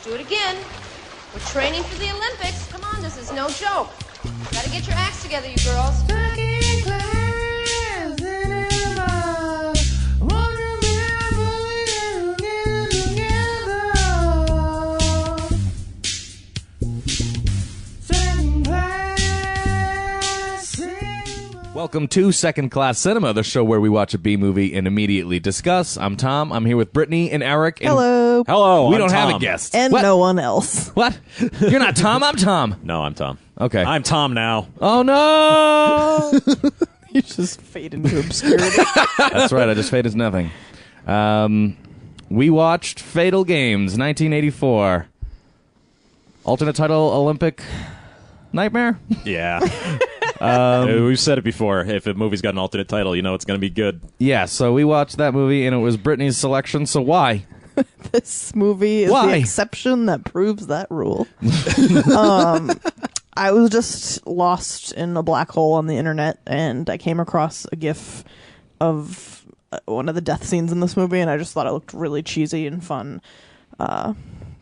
do it again. We're training for the Olympics. Come on, this is no joke. Gotta get your acts together, you girls. Second class cinema. Won't you be together? Second class cinema. Welcome to Second Class Cinema, the show where we watch a B movie and immediately discuss. I'm Tom. I'm here with Brittany and Eric. And Hello. Hello, We I'm don't have Tom. a guest. And What? no one else. What? You're not Tom. I'm Tom. No, I'm Tom. Okay. I'm Tom now. Oh, no. You just fade into obscurity. That's right. I just faded to nothing. We watched Fatal Games, 1984. Alternate title, Olympic Nightmare? Yeah. We've said it before. If a movie's got an alternate title, you know it's going to be good. Yeah, so we watched that movie, and it was Brittany's selection, so why? This movie is Why? the exception that proves that rule. I was just lost in a black hole on the internet, and I came across a GIF of one of the death scenes in this movie, and I just thought it looked really cheesy and fun.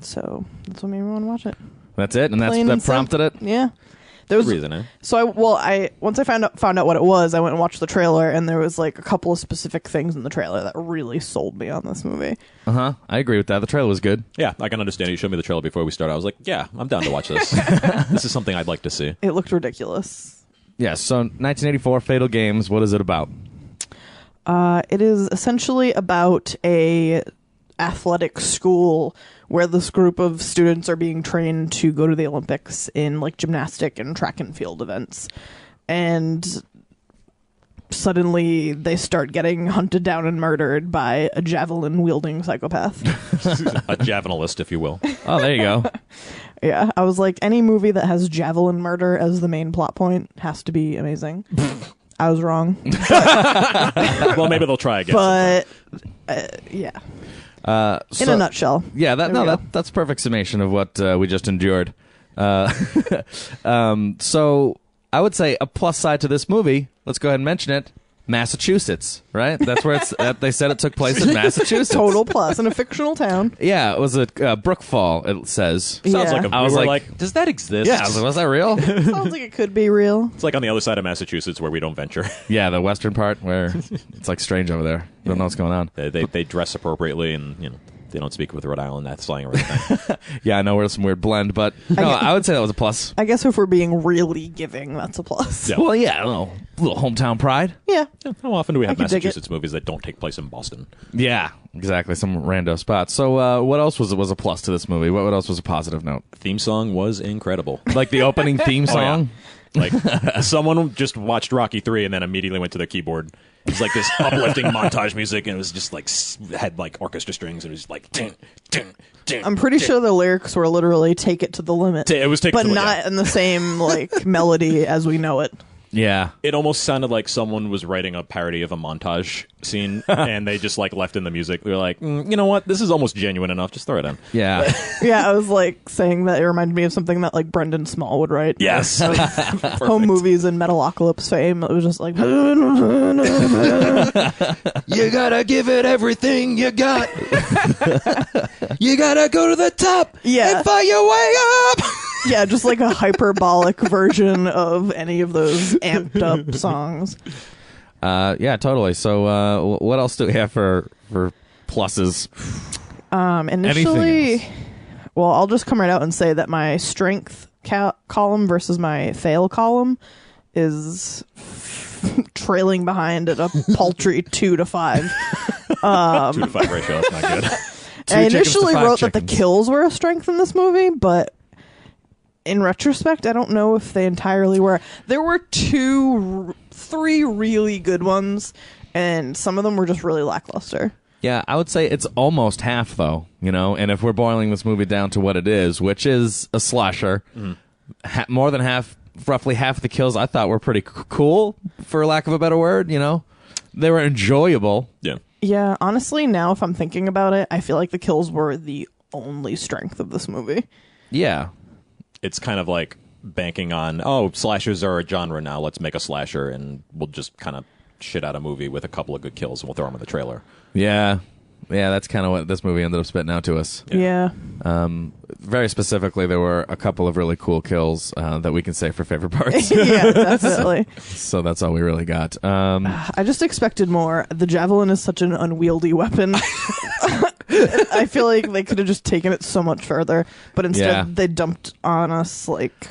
So that's what made me want to watch it. That's it? And Plain that and prompted it? Yeah. There was Good reason, eh? So once I found out what it was, I went and watched the trailer, and there was like a couple of specific things in the trailer that really sold me on this movie. Uh-huh. I agree with that. The trailer was good. Yeah, I can understand. You showed me the trailer before we started. I was like, yeah, I'm down to watch this. This is something I'd like to see. It looked ridiculous. Yeah, so 1984, Fatal Games, what is it about? It is essentially about a athletic school where this group of students are being trained to go to the Olympics in like gymnastic and track and field events. And suddenly they start getting hunted down and murdered by a javelin-wielding psychopath. A javelinist, if you will. Oh, there you go. Yeah, I was like, any movie that has javelin murder as the main plot point has to be amazing. I was wrong. Well, maybe they'll try again. But, yeah. In a nutshell. Yeah, There we go. that's perfect summation of what we just endured. So I would say a plus side to this movie, let's go ahead and mention it, Massachusetts, right? That's where they said it took place in Massachusetts. Total plus in a fictional town. Yeah, it was at Brookfall, it says. Sounds Yeah. like I was we were like- does that exist? Yeah, I was like, was that real? Sounds like it could be real. It's like on the other side of Massachusetts where we don't venture. Yeah, the western part where it's like strange over there. You don't know what's going on. They dress appropriately, and they don't speak with Rhode Island that slang or anything. Yeah, I know we're some weird blend, but no, I would say that was a plus. I guess if we're being really giving, that's a plus. Yeah. Well, yeah, a little hometown pride. Yeah. How often do we have I could dig it. Massachusetts movies that don't take place in Boston? Yeah, exactly. Some rando spots. So what else was a plus to this movie? What else was a positive note? Theme song was incredible. Like the opening theme song? Like, someone just watched Rocky 3 and then immediately went to their keyboard. It was like this uplifting montage music, and it was just like, had like orchestra strings, and it was like, ding, ding, ding. I'm pretty sure the lyrics were literally "take it to the limit," It was "Take It but to the not Limit." in the same like melody as we know it. Yeah. It almost sounded like someone was writing a parody of a montage scene, and they just like left in the music. They were like, you know what? This is almost genuine enough. Just throw it in. Yeah. Yeah, I was like saying that it reminded me of something that like Brendan Small would write. Yes. Home movies and Metalocalypse fame. It was just like You gotta give it everything you got. You gotta go to the top Yeah. and fight your way up. yeah, just like a hyperbolic version of any of those amped up songs. Yeah, totally. So what else do we have for pluses? Initially, Anything well, I'll just come right out and say that my strength column versus my fail column is trailing behind at a paltry 2 to 5. 2 to 5 ratio. That's not good. I chickens to initially 5 wrote that the chickens. kills were a strength in this movie, but in retrospect, I don't know if they entirely were. There were 3 really good ones, and some of them were just really lackluster. Yeah, I would say it's almost half, though, and if we're boiling this movie down to what it is, which is a slasher, more than half, roughly half the kills I thought were pretty cool, for lack of a better word, They were enjoyable. Yeah. Yeah, honestly, now if I'm thinking about it, I feel like the kills were the only strength of this movie. Yeah. It's kind of like banking on, slashers are a genre now. Let's make a slasher, and we'll just kind of shit out a movie with a couple of good kills, and we'll throw them in the trailer. Yeah. Yeah, that's kind of what this movie ended up spitting out to us. Yeah. very specifically, there were a couple of really cool kills that we can say for favorite parts. Yeah, definitely. So that's all we really got. I just expected more. The javelin is such an unwieldy weapon. I feel like they could have just taken it so much further, but instead they dumped on us like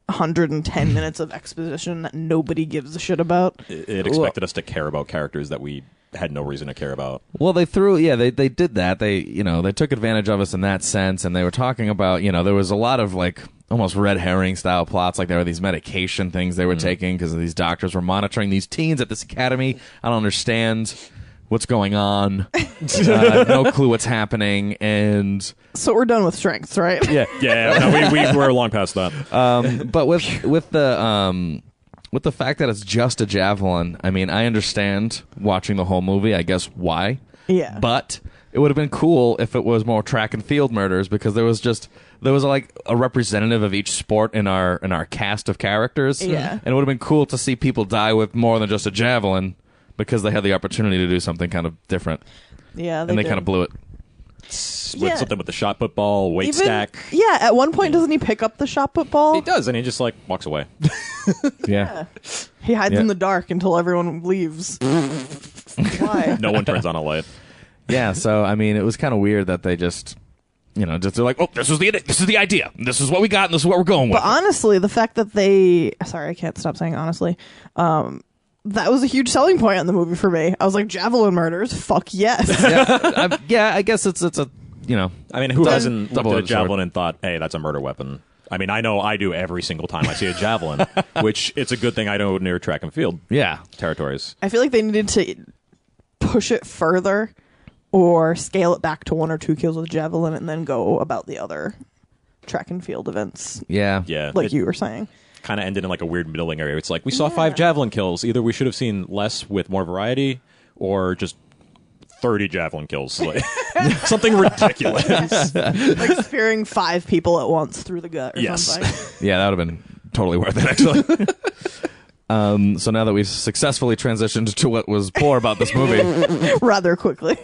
110 minutes of exposition that nobody gives a shit about. It expected us to care about characters that we had no reason to care about. Well, they did that. They took advantage of us in that sense, and they were talking about, there was a lot of like almost red herring style plots, like there were these medication things they were taking because these doctors were monitoring these teens at this academy. I don't understand what's going on. No clue what's happening, and So we're done with strengths, right? Yeah. No, we were long past that. but with the fact that it's just a javelin, I mean, I understand watching the whole movie, I guess why. Yeah. But it would have been cool if it was more track and field murders, because there was like a representative of each sport in our cast of characters. Yeah. And it would have been cool to see people die with more than just a javelin, because they had the opportunity to do something kind of different. Yeah, And they kind of blew it. With something with the shot put ball, weight stack. Yeah, at one point, doesn't he pick up the shot put ball? He does, and he just like walks away. Yeah. He hides Yeah. in the dark until everyone leaves. Why? No one turns on a light. Yeah, so I mean, it was kind of weird that they just they're like, oh, this is the idea, this is what we got, and this is what we're going with. But honestly, the fact that I can't stop saying honestly, that was a huge selling point on the movie for me. I was like, javelin murders, fuck yes. I guess it's a I mean, who hasn't looked at a double-edged javelin sword. and thought, hey, that's a murder weapon? I mean, I know I do every single time I see a javelin, which it's a good thing I know near track and field territories. I feel like they needed to push it further or scale it back to 1 or 2 kills with javelin and then go about the other track and field events. Yeah. Like you were saying. Kind of ended in like a weird middling area. It's like, we saw 5 javelin kills. Either we should have seen less with more variety, or just 30 javelin kills. Like, something ridiculous. Like spearing 5 people at once through the gut or something. Yeah, that would have been totally worth it, actually. So now that we've successfully transitioned to what was poor about this movie, Rather quickly.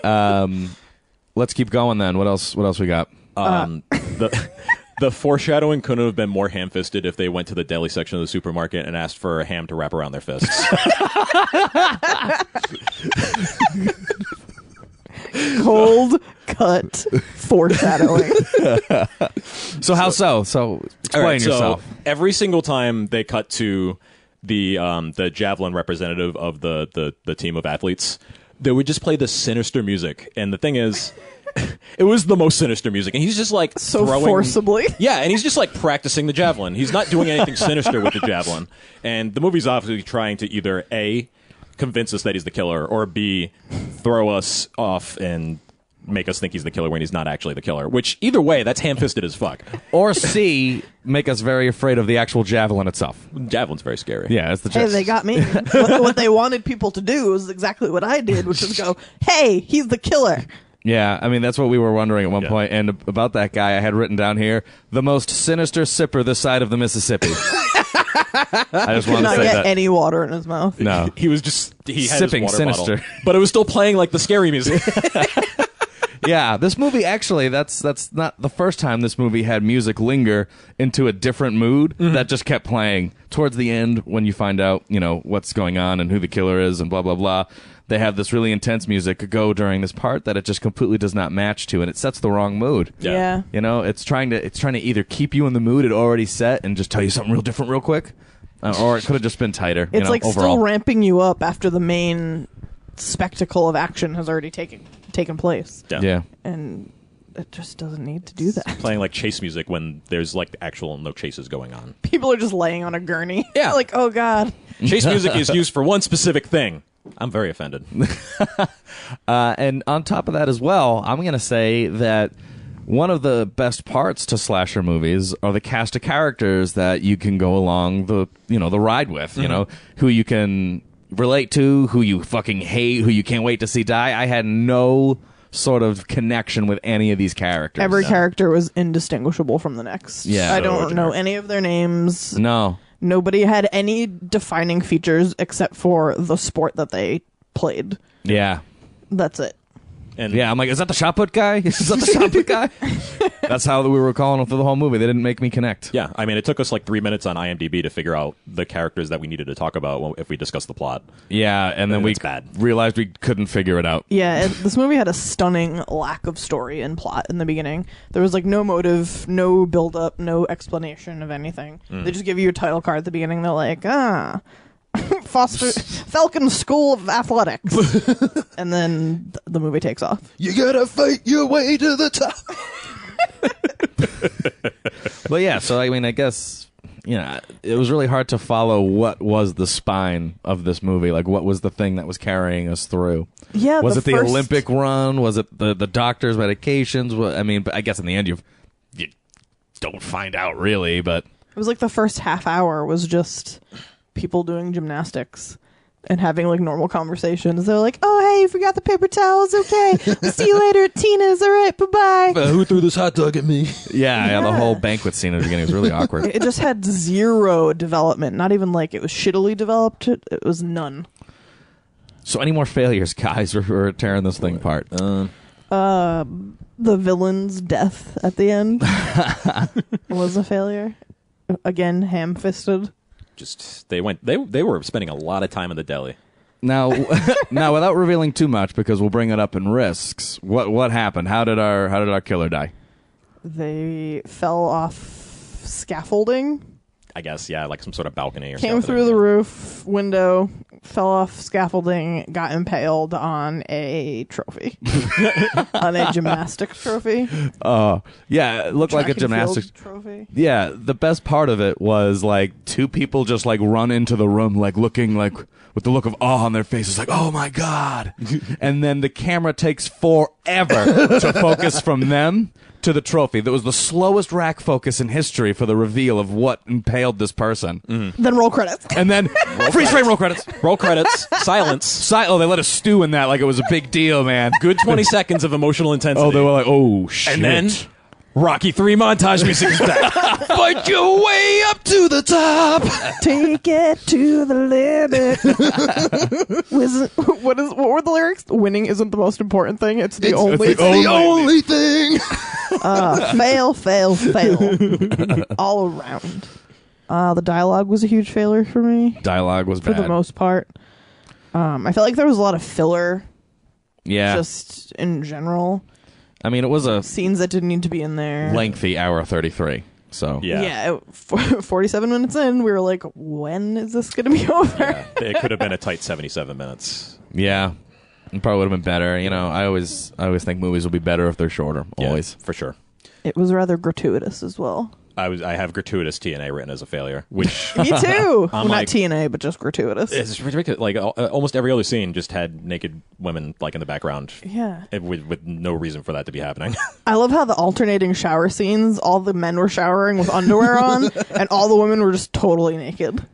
let's keep going then. What else we got? The foreshadowing couldn't have been more ham-fisted if they went to the deli section of the supermarket and asked for a ham to wrap around their fists. Cold cut foreshadowing. So how so? So explain All right, yourself. So every single time they cut to the javelin representative of the team of athletes, they would just play the sinister music. And the thing is, it was the most sinister music, and he's just like So throwing, forcibly. Yeah, and he's just like practicing the javelin. He's not doing anything sinister with the javelin. And the movie's obviously trying to either A, convince us that he's the killer, or B, throw us off and make us think he's the killer when he's not actually the killer. Which, either way, that's ham-fisted as fuck. Or C, make us very afraid of the actual javelin itself. Javelin's very scary. Yeah, it's the Hey, they got me. What they wanted people to do was exactly what I did, which is go, hey, he's the killer. Yeah, I mean, that's what we were wondering at one point. And about that guy, I had written down here, the most sinister sipper this side of the Mississippi. I just Could wanted to not say get that. any water in his mouth. No. He was just he had Sipping his water sinister. bottle, but it was still playing like the scary music. Yeah, this movie actually, that's not the first time this movie had music linger into a different mood that just kept playing. Towards the end, when you find out, what's going on and who the killer is and blah, blah, blah, they have this really intense music go during this part that it just completely does not match to, and it sets the wrong mood. Yeah. It's trying to either keep you in the mood it already set and just tell you something real different real quick, or it could have just been tighter. It's like overall. still ramping you up after the main spectacle of action has already taken place. Yeah. And it just doesn't need to do that. Playing like chase music when there's like actual no chases going on. People are just laying on a gurney. Yeah. Like, oh, God. Chase music is used for one specific thing. I'm very offended. And on top of that as well, I'm going to say that one of the best parts to slasher movies are the cast of characters that you can go along the ride with, who you can relate to, who you fucking hate, who you can't wait to see die. I had no sort of connection with any of these characters. Every character was indistinguishable from the next. Yeah. I don't So know generic. any of their names. No. Nobody had any defining features except for the sport that they played. Yeah. That's it. And Yeah, I'm like, is that the shot put guy? Is that the shot put guy? That's how we were calling him through the whole movie. They didn't make me connect. yeah, I mean, it took us like 3 minutes on IMDb to figure out the characters that we needed to talk about if we discussed the plot. Yeah, and then we It's bad. realized we couldn't figure it out. Yeah, this movie had a stunning lack of story and plot in the beginning. There was like no motive, no build up, no explanation of anything. They just give you a title card at the beginning. They're like, Falcon School of Athletics. And then the movie takes off. You gotta fight your way to the top. But yeah, so I mean, I guess, you know, it was really hard to follow what was the spine of this movie. Like, what was the thing that was carrying us through? Yeah, Was it the first- Olympic run? Was it the doctor's medications? I mean, but I guess in the end you don't find out really, but... It was like the first half hour was just people doing gymnastics and having like normal conversations. They're like, "Oh, hey, you forgot the paper towels? Okay, we'll see you later at Tina's. All right, bye-bye." Who threw this hot dog at me? Yeah, the Yeah. whole banquet scene at the beginning was really awkward. It just had zero development. Not even like it was shittily developed. It was none. So any more failures, guys? We're tearing this thing apart. The villain's death at the end was a failure. Again, ham-fisted. Just they were spending a lot of time in the deli. Now, without revealing too much, because we'll bring it up in risks. What happened? How did our killer die? They fell off scaffolding. I guess, yeah, like some sort of balcony or Came something. through the roof window, fell off scaffolding, got impaled on a trophy. On a gymnastics trophy. Yeah, it looked like a Track and field gymnastics trophy. Yeah, the best part of it was like two people just like run into the room like looking like with the look of awe on their faces like, "Oh my god." And then the camera takes forever to focus from them to the trophy. That was the slowest rack focus in history for the reveal of what impaled this person. Then roll credits. And then freeze frame roll credits. Roll credits, silence. Oh, they let us stew in that like it was a big deal, man. Good 20 seconds of emotional intensity. Oh, they were like, "Oh shit." and then Rocky 3 montage music is back. Fight your way up to the top. Take it to the limit. What were the lyrics? Winning isn't the most important thing. It's the only thing. fail, fail, fail. All around. The dialogue was a huge failure for me, Dialogue was for bad. the most part. I felt like there was a lot of filler, Yeah. just in general. I mean, it was a Scenes that didn't need to be in there. lengthy hour 33. So Yeah. 47 minutes in, we were like, when is this going to be over? Yeah, it could have been a tight 77 minutes. Yeah, it probably would have been better. You know, I always think movies will be better if they're shorter. Yeah, Always. for sure. It was rather gratuitous as well. I have gratuitous TNA written as a failure, which Me too. I'm Not like- TNA, but just gratuitous. is ridiculous. Like almost every other scene just had naked women like in the background. Yeah. With no reason for that to be happening. I love how the alternating shower scenes, all the men were showering with underwear on, and all the women were just totally naked.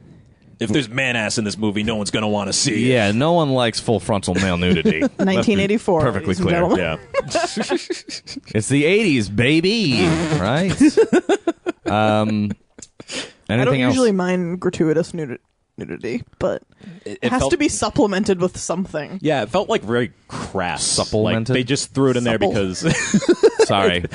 If there's man ass in this movie, no one's gonna want to see it. Yeah, no one likes full frontal male nudity. 1984. perfectly ladies and clear, gentlemen. Yeah. It's the 80s, baby. Right? I don't Anything else? usually mind gratuitous nudity, but it has felt- to be supplemented with something. Yeah, it felt like very crass. Supplemented? Like they just threw it in there Supple. because Sorry.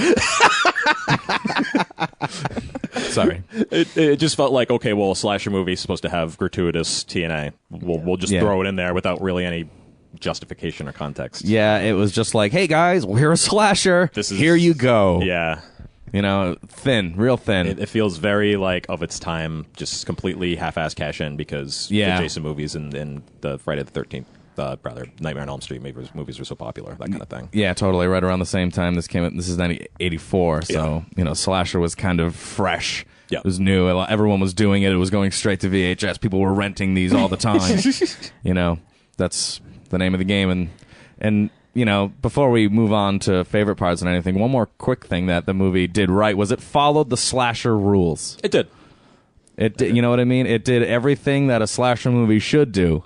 Sorry. it just felt like, okay, well, a slasher movie is supposed to have gratuitous TNA. We'll just Yeah. throw it in there without really any justification or context. Yeah, it was just like, hey guys, we're a slasher. This is- Here you go. Yeah. You know, thin, real thin. It feels very like of its time, just completely half-ass cash in because Yeah. the Jason movies and the Friday the 13th, rather Nightmare on Elm Street movies were so popular, that kind of thing. Yeah, totally. Right around the same time this came out. This is 1984, so you know, slasher was kind of fresh. Yeah. It was new. Everyone was doing it. It was going straight to VHS. People were renting these all the time. You know, that's the name of the game. And you know, before we move on to favorite parts and anything, one more quick thing that the movie did right was it followed the slasher rules. It did. It did, you know what I mean? It did everything that a slasher movie should do.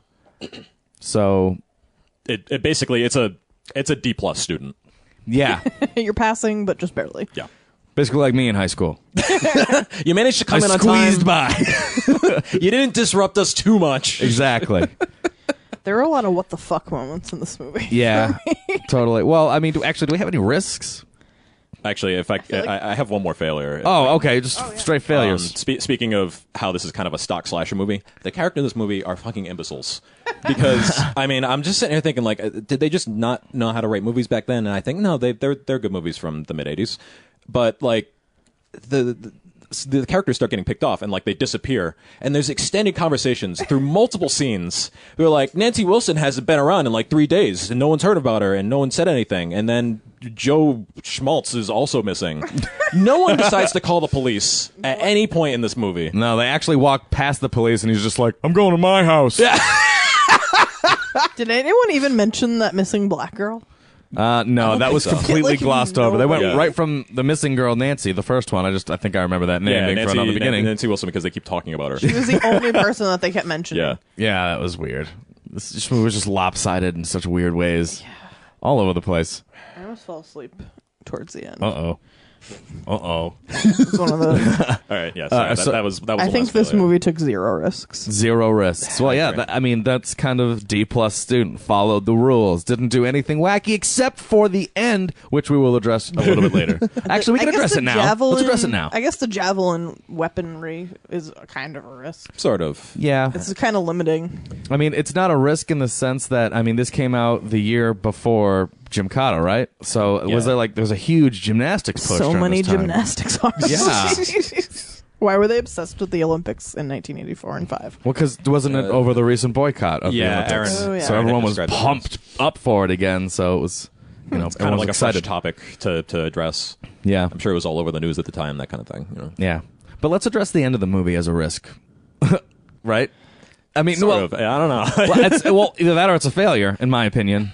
So, It basically it's a D+ student. yeah. You're passing, but just barely. Yeah. Basically like me in high school. You managed to come in on squeezed time. by. You didn't disrupt us too much. Exactly. There are a lot of what the fuck moments in this movie. Yeah, totally. Well, I mean, do we have any risks? Actually, if I have one more failure. Oh, okay, just straight failures. Speaking of how this is kind of a stock slasher movie, the characters in this movie are fucking imbeciles. Because I mean, I'm just sitting here thinking, like, did they just not know how to write movies back then? And I think no, they're good movies from the mid '80s, but like the characters start getting picked off and like they disappear, and there's extended conversations through multiple scenes. They're like, Nancy Wilson hasn't been around in like 3 days and no one's heard about her and no one said anything, and then Joe Schmaltz is also missing. No one decides to call the police at any point in this movie. No, they actually walk past the police, and he's just like, "I'm going to my house." Yeah. Did anyone even mention that missing black girl? No, that was completely Like, glossed over. They went Yeah. right from the missing girl, Nancy, the first one. I think I remember that name Yeah, being thrown out in the beginning. Nancy Wilson, because they keep talking about her. She was the only person that they kept mentioning. Yeah. Yeah, that was weird. This movie was just lopsided in such weird ways. All over the place. I almost fell asleep towards the end. Uh-oh. It's one of those. All right, yeah. Sorry, that was. I the think last this failure. movie took 0 risks. 0 risks. Well, yeah, I mean, that's kind of D+ student. Followed the rules. Didn't do anything wacky except for the end, which we will address a little bit later. Actually, we can address it now. Let's address it now. I guess the javelin weaponry is a kind of a risk. Sort of. Yeah. It's kind of limiting. I mean, it's not a risk in the sense that, I mean, this came out the year before Gymkhana, right? So was there's a huge gymnastics push So during many this time. gymnastics are. Yeah. Why were they obsessed with the Olympics in 1984 and 5? Well, because wasn't it over the recent boycott of the Yeah, Olympics? Aaron. Oh, yeah. So everyone was described it pumped up for it again. So it was, Kind of everyone was like excited. a fresh topic to address. Yeah, I'm sure it was all over the news at the time, that kind of thing. You know? yeah. But let's address the end of the movie as a risk, right? I mean, Sort of. I don't know. well, either that or it's a failure, in my opinion.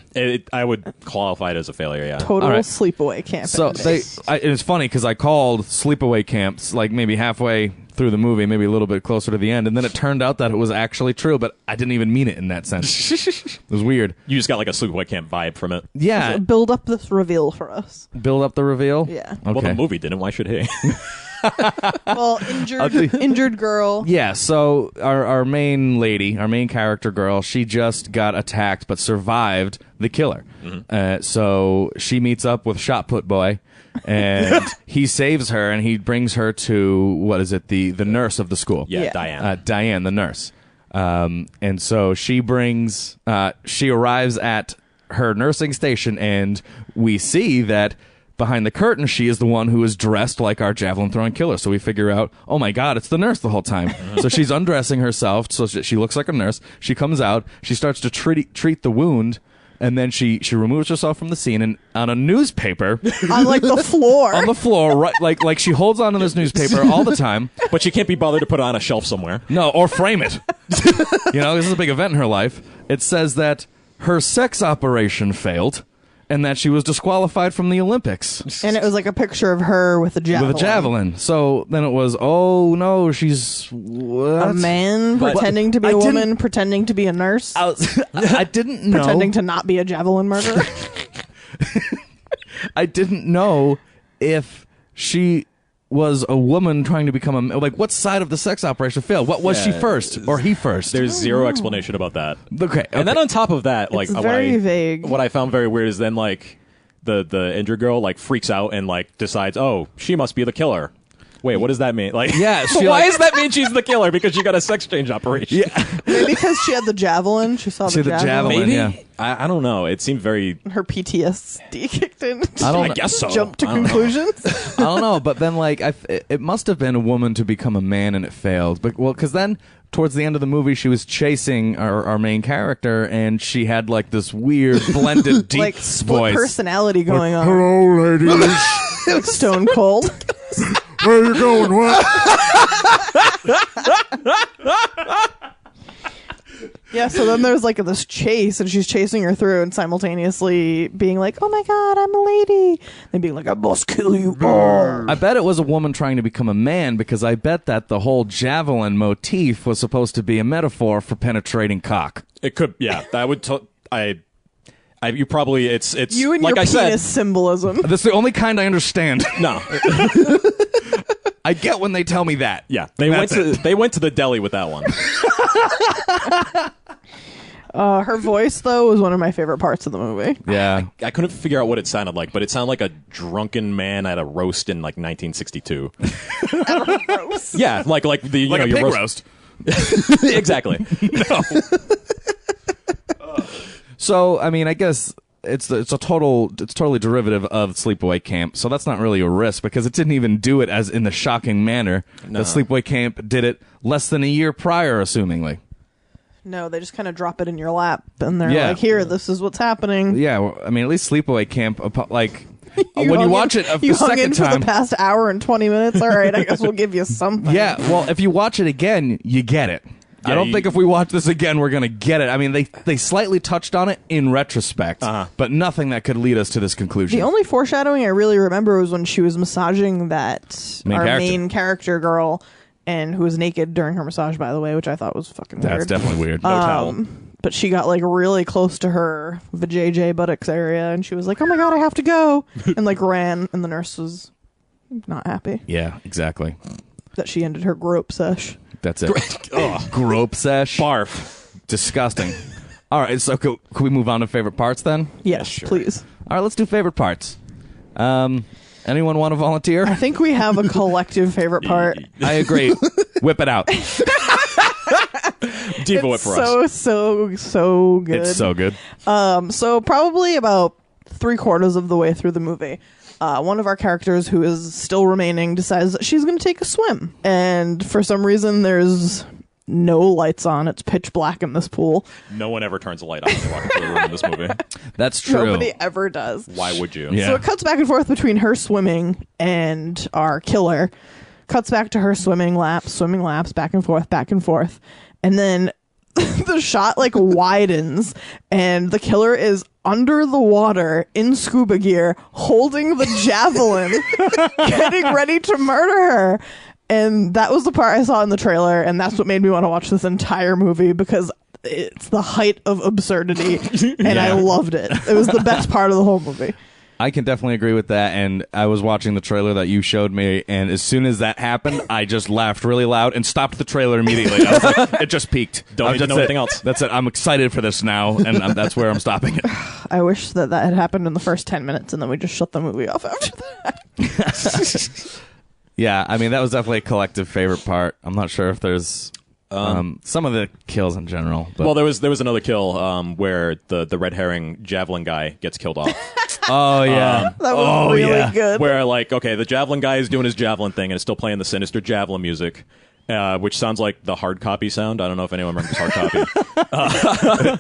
I would qualify it as a failure, yeah. Total All right. sleepaway camp. So ending. it's funny because I called sleepaway camps like maybe halfway through the movie, maybe a little bit closer to the end, and then it turned out that it was actually true, but I didn't even mean it in that sense. It was weird. You just got like a sleepaway camp vibe from it. Yeah, build up this reveal for us. build up the reveal. Yeah. Okay. Well, the movie didn't. Why should he? Well, injured girl. Yeah, so our main lady, our main character girl, she just got attacked but survived the killer. So she meets up with Shot Put Boy, and he saves her, and he brings her to, what is it, the nurse of the school. Yeah, Yeah. Diane. Diane, the nurse. And so she arrives at her nursing station, and we see that behind the curtain, she is the one who is dressed like our javelin-throwing killer. So we figure out, oh my God, it's the nurse the whole time. So she's undressing herself, so she looks like a nurse. She comes out, she starts to treat the wound, and then she removes herself from the scene, and on a newspaper On like the floor. on the floor, right, like she holds on to this newspaper all the time. But she can't be bothered to put it on a shelf somewhere. No, or frame it. This is a big event in her life. It says that her sex operation failed, and that she was disqualified from the Olympics And it was like a picture of her with a javelin. with a javelin. So then it was, oh no, she's what? A man But- pretending to be I a didn't- woman, pretending to be a nurse, I didn't know. pretending to not be a javelin murderer. I didn't know if she was a woman trying to become a, like, what side of the sex operation failed? What was she Yeah, first or he first? There's zero explanation about that. Okay. And then on top of that, like It's very vague. What I found very weird is then like the injured girl like freaks out and like decides, oh, she must be the killer. Wait, what does that mean? Like, Yeah, she, why like- does that mean she's the killer? Because she got a sex change operation. Yeah. Maybe because she had the javelin. She saw She the had the javelin. javelin. Maybe. Yeah. I don't know. It seemed very. Her PTSD kicked in. I guess so. Jump to I don't know. conclusions. I don't know, but then like it must have been a woman to become a man, and it failed. But because then towards the end of the movie, she was chasing our main character, and she had like this weird blended deep like split voice. personality going on. Hello, ladies. Like Stone Cold. Where you going? What? Yeah, so then there's like this chase, and she's chasing her through, and simultaneously being like, "Oh my God, I'm a lady," and being like, "I must kill you all." I bet it was a woman trying to become a man, because I bet that the whole javelin motif was supposed to be a metaphor for penetrating cock. It could. Yeah, that would. You probably. It's. You and like your I penis said. symbolism. That's the only kind I understand. No. I get when they tell me that. Yeah, they went to the deli with that one. Her voice, though, was one of my favorite parts of the movie. Yeah. I couldn't figure out what it sounded like, but it sounded like a drunken man at a roast in like 1962. Yeah, like the you Like know a your pig roast. roast. Exactly. So, I mean, I guess it's totally derivative of Sleepaway Camp. So that's not really a risk because it didn't even do it as in the shocking manner that Sleepaway Camp did it less than a year prior, assumingly. No, they just kind of drop it in your lap, and they're Yeah. like, "Here, this is what's happening." Yeah, well, I mean, at least Sleepaway Camp, like when hung you watch in- it you the hung in second for time. the past hour and 20 minutes. All right, I guess we'll give you something. Yeah, well, if you watch it again, you get it. I don't think if we watch this again, we're going to get it. I mean, they slightly touched on it in retrospect, but nothing that could lead us to this conclusion. The only foreshadowing I really remember was when she was massaging that main character girl, and who was naked during her massage, by the way, which I thought was fucking weird. That's definitely weird. No towel. But she got like really close to her vajayjay buttocks area, and she was like, "Oh my god, I have to go," and like ran, and the nurse was not happy Yeah, exactly. that she ended her grope sesh. That's it. Grope sesh. Barf. Disgusting. All right, so could we move on to favorite parts then? Yes, sure. please. All right, let's do favorite parts. Anyone want to volunteer? I think we have a collective favorite part. I agree. Whip it out. Devo it for us. So good. It's so good. So probably about 3/4 of the way through the movie, one of our characters who is still remaining decides that she's going to take a swim. And for some reason, there's no lights on. It's pitch black in this pool. No one ever turns a light on when they walk into the room in this movie. That's true. Nobody ever does. Why would you? Yeah. So it cuts back and forth between her swimming and our killer. Cuts back to her swimming laps, back and forth. And then the shot like widens, and the killer is under the water in scuba gear, holding the javelin, getting ready to murder her. And that was the part I saw in the trailer, and that's what made me want to watch this entire movie, because it's the height of absurdity, and I loved it. It was the best part of the whole movie. I can definitely agree with that, and I was watching the trailer that you showed me, and as soon as that happened, I just laughed really loud and stopped the trailer immediately. I was like, it just peaked. Don't need to know anything else. That's it. I'm excited for this now, and that's where I'm stopping it. I wish that had happened in the first 10 minutes, and then we just shut the movie off after that. Yeah, I mean, that was definitely a collective favorite part. I'm not sure if there's some of the kills in general. But. Well, there was another kill where the red herring javelin guy gets killed off. Oh, yeah. That was really good. Where, like, okay, the javelin guy is doing his javelin thing and it's still playing the sinister javelin music, which sounds like the hard copy sound. I don't know if anyone remembers hard copy.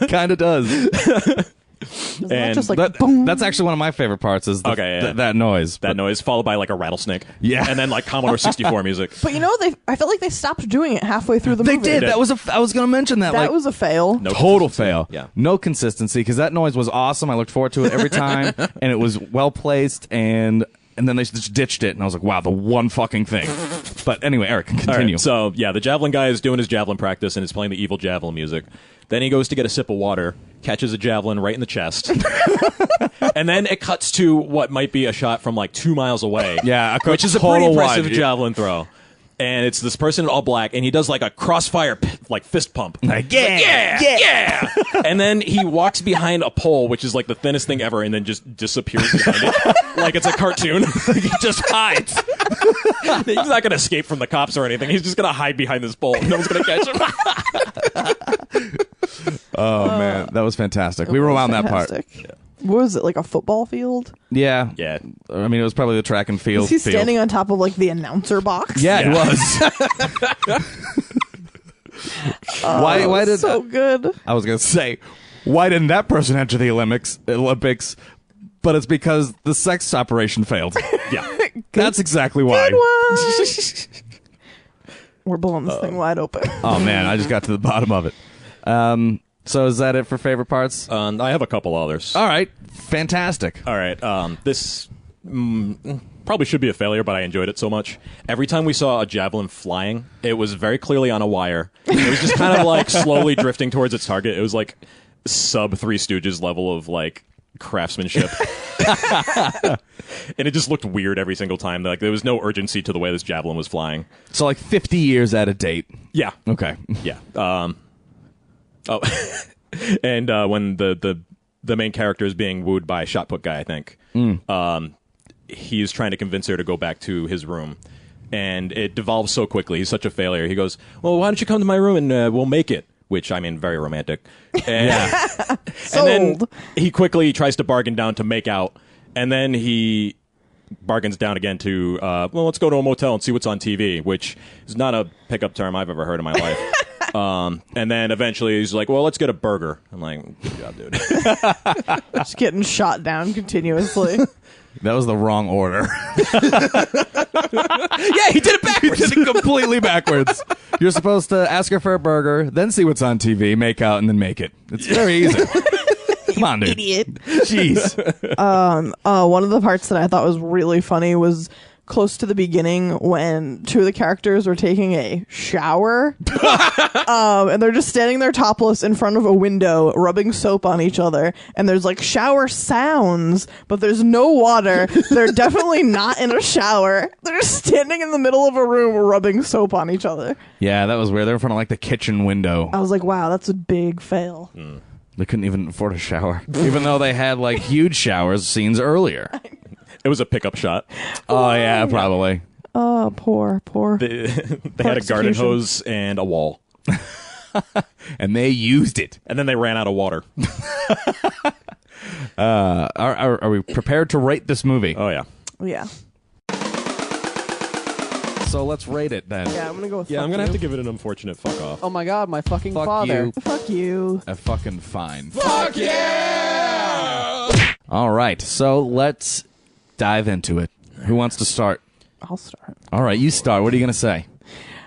It kind of does. Isn't that just like, That- boom? that's actually one of my favorite parts is that noise. That noise followed by, like, a rattlesnake. Yeah. And then, like, Commodore 64 music. But you know, I felt like they stopped doing it halfway through the They movie. did. I was going to mention that. That like, was a fail. No total consistency. fail. Yeah. No consistency, because that noise was awesome. I looked forward to it every time, and it was well placed, and then they just ditched it, and I was like, wow, the one fucking thing. But anyway, Eric, All continue. right, so, yeah, the javelin guy is doing his javelin practice and is playing the evil javelin music. Then he goes to get a sip of water, catches a javelin right in the chest. And then it cuts to what might be a shot from like 2 miles away. Yeah, which is a pretty total impressive wide. javelin throw. And it's this person in all black, and he does like a crossfire like fist pump. Like, yeah. And then he walks behind a pole, which is like the thinnest thing ever, and then just disappears behind it. Like it's a cartoon. He just hides. He's not going to escape from the cops or anything. He's just going to hide behind this pole. No one's going to catch him. Oh, man, that was fantastic. We rewound that part. Fantastic. What was it, like a football field? Yeah. Yeah. I mean, it was probably the track and field. Was he field. standing on top of like the announcer box? Yeah, it was. Why did So good. I was gonna say, why didn't that person enter the Olympics? But it's because the sex operation failed. Yeah. That's exactly why. We're blowing this thing wide open. Oh man, I just got to the bottom of it. So is that it for favorite parts? I have a couple others. All right, fantastic. All right. This probably should be a failure, but I enjoyed it so much. Every time we saw a javelin flying, it was very clearly on a wire. It was just kind of like slowly drifting towards its target. It was like sub Three Stooges level of like craftsmanship. And it just looked weird every single time. Like there was no urgency to the way this javelin was flying. So like 50 years out of date. Yeah. Okay. Yeah. Oh. And when the main character is being wooed by shot put guy, I think, he's trying to convince her to go back to his room. And it devolves so quickly. He's such a failure. He goes, well, why don't you come to my room and we'll make it? Which, I mean, very romantic. And, and then he quickly tries to bargain down to make out. And then he bargains down again to, well, let's go to a motel and see what's on TV, which is not a pickup term I've ever heard in my life. And then eventually he's like, well, let's get a burger. I'm like, good job, dude. Just getting shot down continuously. That was the wrong order. Yeah, he did it backwards. He did it completely backwards. You're supposed to ask her for a burger, then see what's on TV, make out, and then make it. It's very easy. Come on, dude. Idiot. Jeez. One of the parts that I thought was really funny was close to the beginning when two of the characters were taking a shower. And they're just standing there topless in front of a window, rubbing soap on each other. And there's like shower sounds, but there's no water. They're definitely not in a shower. They're just standing in the middle of a room rubbing soap on each other. Yeah, that was weird. They were in front of like the kitchen window. I was like, wow, that's a big fail. They couldn't even afford a shower, even though they had like huge showers scenes earlier. It was a pickup shot. Oh yeah, probably. Oh, poor. They had a garden hose and a wall. And they used it. And then they ran out of water. Are we prepared to rate this movie? Oh, yeah. Yeah. So let's rate it then. Yeah, I'm gonna go with Yeah, fuck I'm going to you. have to give it an unfortunate fuck off. Oh my god, my fucking Fuck father. you. Fuck you. A fucking fine. Fuck yeah! All right, so let's dive into it. Who wants to start? I'll start. All right, you start. What are you going to say?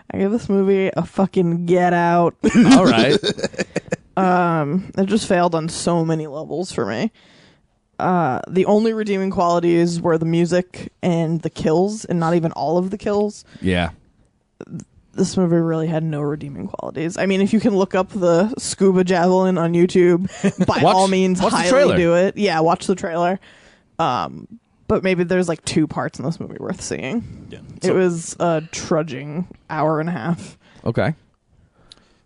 I give this movie a fucking get out. All right. It just failed on so many levels for me. The only redeeming qualities were the music and the kills, and not even all of the kills. Yeah. This movie really had no redeeming qualities. I mean, if you can look up the scuba javelin on YouTube, by all means, watch the highly trailer. do it. Yeah, watch the trailer. But maybe there's like 2 parts in this movie worth seeing. Yeah. It was a trudging hour and a half. Okay.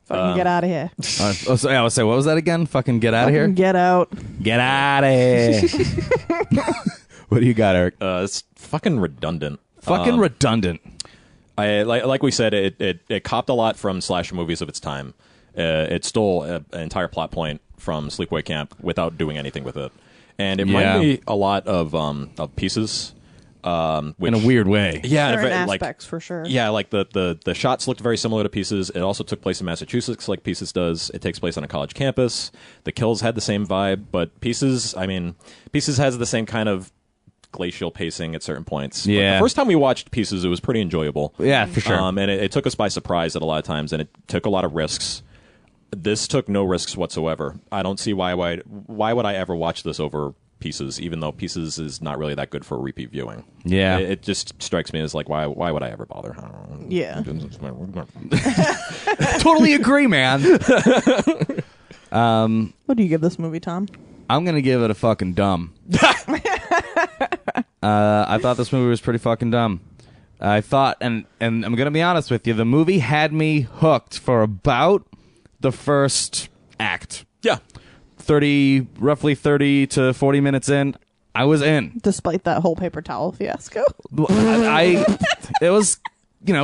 Fucking get out of here. So yeah, I would say, what was that again? Fucking get out of here? Get out. Get out of here. What do you got, Eric? It's fucking redundant. Fucking redundant. I like we said, it copped a lot from slasher movies of its time. It stole an entire plot point from Sleepaway Camp without doing anything with it, and it reminded me a lot of Pieces. Which, in a weird way. yeah, Certain like aspects for sure. yeah, like the shots looked very similar to Pieces. It also took place in Massachusetts, like Pieces does. It takes place on a college campus. The kills had the same vibe, but Pieces has the same kind of glacial pacing at certain points. Yeah. But the first time we watched Pieces, it was pretty enjoyable. Yeah, for sure. And it took us by surprise at a lot of times, and it took a lot of risks. This took no risks whatsoever. I don't see why would I ever watch this over Pieces, even though Pieces is not really that good for repeat viewing. Yeah. It just strikes me as like, why would I ever bother? Yeah. Totally agree, man. What do you give this movie, Tom? I'm going to give it a fucking dumb. I thought this movie was pretty fucking dumb. I thought, and I'm going to be honest with you, the movie had me hooked for about the first act. Yeah. Roughly 30 to 40 minutes in, I was in. Despite that whole paper towel fiasco. It was,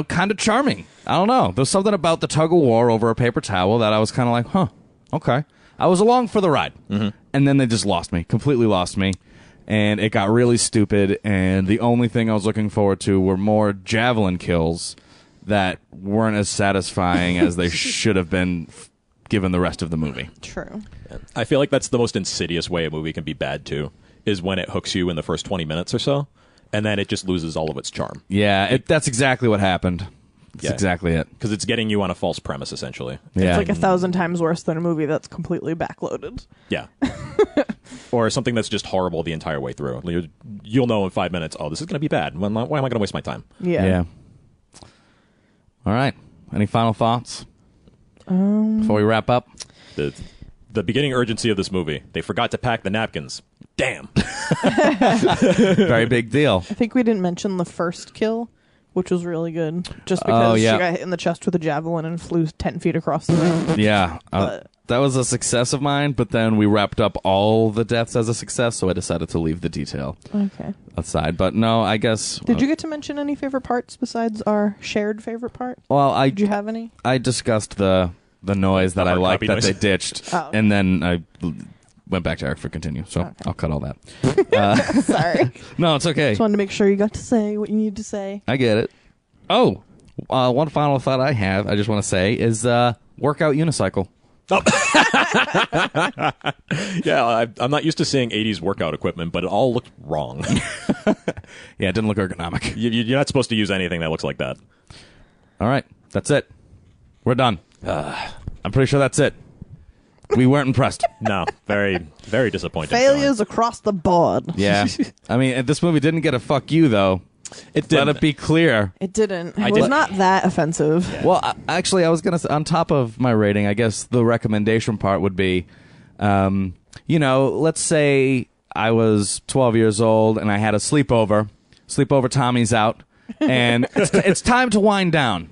kind of charming. I don't know. There's something about the tug of war over a paper towel that I was kind of like, huh, okay. I was along for the ride. Mm-hmm. And then they just lost me, completely lost me. And it got really stupid. And the only thing I was looking forward to were more javelin kills that weren't as satisfying as they should have been given the rest of the movie. True. I feel like that's the most insidious way a movie can be bad too, is when it hooks you in the first 20 minutes or so, and then it just loses all of its charm. Yeah, that's exactly what happened. That's exactly it. Because it's getting you on a false premise, essentially. Yeah. It's like 1,000 times worse than a movie that's completely backloaded. Yeah. Or something that's just horrible the entire way through. You'll know in 5 minutes, oh, this is going to be bad. Why am I going to waste my time? Yeah. All right. Any final thoughts before we wrap up? The beginning urgency of this movie. They forgot to pack the napkins. Damn. Very big deal. I think we didn't mention the first kill, which was really good. Just because she got hit in the chest with a javelin and flew 10 feet across the room. Yeah. But a success of mine, but then we wrapped up all the deaths as a success, so I decided to leave the detail aside. But no, I guess... Did you get to mention any favorite parts besides our shared favorite part? Well, Did you have any? I discussed the noise that I liked that they ditched, and then I went back to Eric for continue, so I'll cut all that. Sorry. No, it's okay. Just wanted to make sure you got to say what you need to say. I get it. Oh, one final thought I just want to say is workout unicycle. Oh. Yeah, I'm not used to seeing 80s workout equipment, but it all looked wrong. Yeah, it didn't look ergonomic. You're not supposed to use anything that looks like that. All right, that's it. We're done. I'm pretty sure that's it. We weren't impressed. No, very, very disappointing. Failures across the board. Yeah. I mean, this movie didn't get a fuck you, though. It didn't. Let it be clear. It didn't. It was not that offensive. Yeah. Well, actually, I was going to say, on top of my rating, I guess the recommendation part would be, let's say I was 12 years old and I had a sleepover. Sleepover Tommy's out, and it's time to wind down.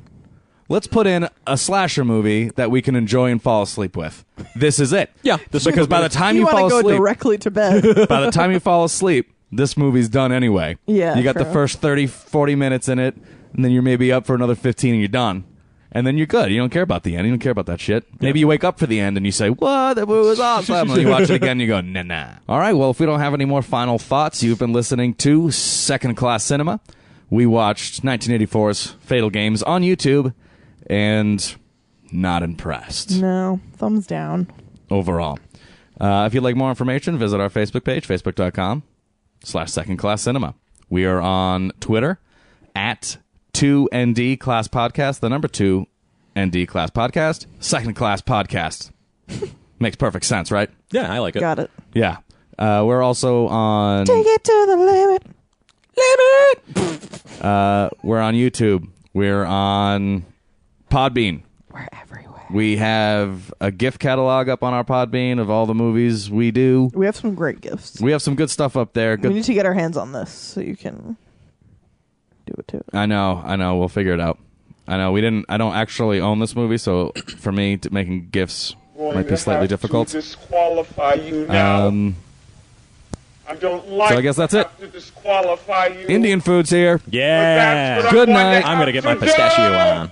Let's put in a slasher movie that we can enjoy and fall asleep with. This is it. Yeah. Because by the time you want fall to go asleep... directly to bed. By the time you fall asleep, this movie's done anyway. Yeah, you got true. the first 30, 40 minutes in it, and then you're maybe up for another 15 and you're done. And then you're good. You don't care about the end. You don't care about that shit. Maybe you wake up for the end and you say, what? That movie was awesome. And then you watch it again and you go, nah. All right, well, if we don't have any more final thoughts, you've been listening to Second Class Cinema. We watched 1984's Fatal Games on YouTube, and not impressed. No, thumbs down. Overall. If you'd like more information, visit our Facebook page, facebook.com/Second Class Cinema. We are on Twitter at 2ND Class Podcast, the number 2ND Class Podcast, Second Class Podcast. Makes perfect sense, right? Yeah, I like it. Got it. Yeah. We're also on... Take it to the limit. We're on YouTube. We're on Podbean. We're everywhere. We have a gift catalog up on our Podbean of all the movies we do. We have some great gifts. We have some good stuff up there. Good. We need to get our hands on this so you can do it too. I know. We'll figure it out. I know. I don't actually own this movie, so for me, making gifts might be slightly difficult. Disqualify you now. I don't like So I guess that's it. to disqualify you. Indian food's here. Yeah. But that's what Good I'm going night. to I'm going to have get my to pistachio do. on.